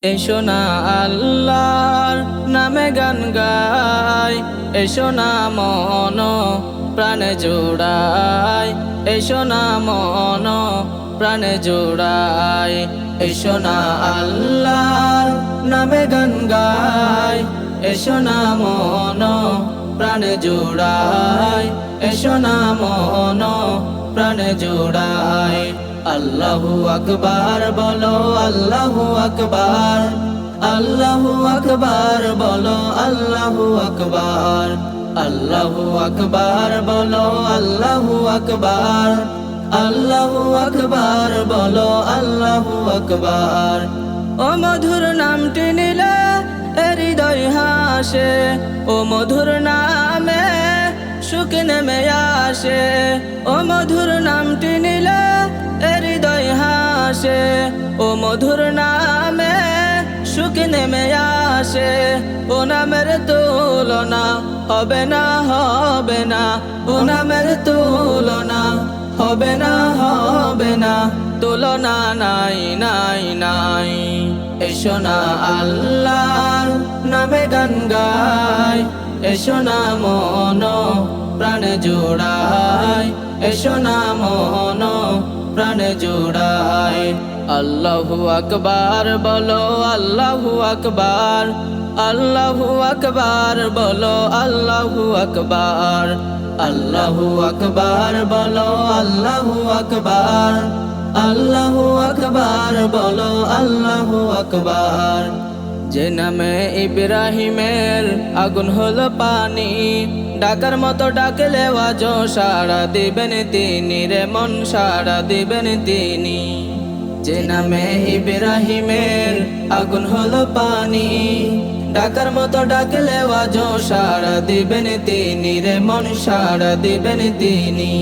এসো না আল্লাহর নামে গান গাই, এসো না মন প্রাণে জোড়াই, এসো না মন প্রাণে জোড়াই। এসো না আল্লাহর নামে গান গাই, এসো না মন প্রাণে জোড়াই, এসো না মন প্রাণে জোড়াই। আল্লাহু আকবার বলো, আল্লাহু আকবার, আল্লাহু আকবার বলো, আল্লাহু আকবার, আল্লাহু আকবার বলো, আল্লাহু আকবার, আল্লাহু আকবার বলো, আল্লাহু আকবার। ও মধুর নামটি নিলে হৃদয় হাসে, ও মধুর নামে সুখ নেমে আসে, ও মধুর নামটি নিলে হৃদয় হাসে, ও মধুর নামে সুখ নেমে আসে। ও নামের তুলনা হবে না, হবে না, ও নামের তুলনা হবে না, হবে না, তুলনা নাই, নাই, নাই। এসো না আল্লাহর নামে গান গাই, এসো না মন প্রাণে জোড়াই, এসো না মন প্রাণে জোড়াই। আল্লাহু আকবার বলো, আল্লাহু আকবার, আল্লাহু আকবার বলো, আল্লাহু আকবার, আল্লাহু আকবার বলো, আল্লাহু আকবার, আল্লাহু আকবার বলো, আল্লাহু আকবার। যে নামে ইব্রাহিমের আগুন হলো পানি, ডাকার মতো ডাকলে আজ সাড়া দিবেন তিনি রে মন, সাড়া দিবেন তিনি। যে নামে ইব্রাহিমের আগুন হলো পানি, ডাকার মতো ডাকলে আজ সাড়া দিবেন তিনি রে মন, সাড়া দিবেন তিনি।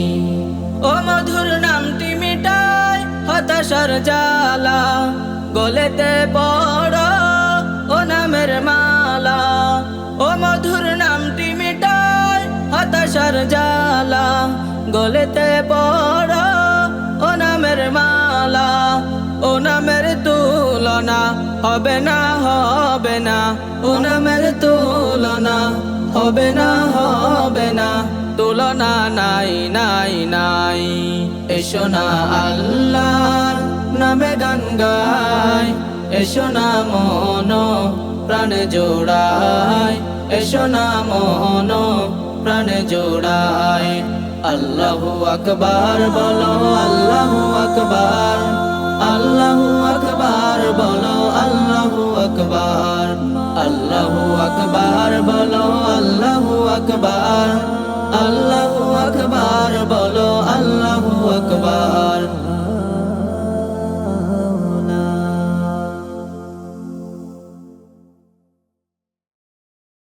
ও মধুর নামটি মিটায় হতাশার জ্বালা, গলেতে পড় ও নামের মালা। ও মধুর নামটি মিটায় হতাশার জ্বালা, গলেতে পড় ও নামের মালা। ও নামের তুলনা হবে না, হবে না, ও নামের তুলনা হবে না, হবে না, তুলনা নাই, নাই, নাই। এসো না আল্লাহর নামে গান গাই, এসো না মন প্রাণে জোড়াই, এসো না মন প্রাণে জোড়াই। আল্লাহু আকবার বলো, আল্লাহু আকবার, আল্লাহু আকবার বলো, আল্লাহু আকবার, আল্লাহু আকবার বলো, আল্লাহু আকবার।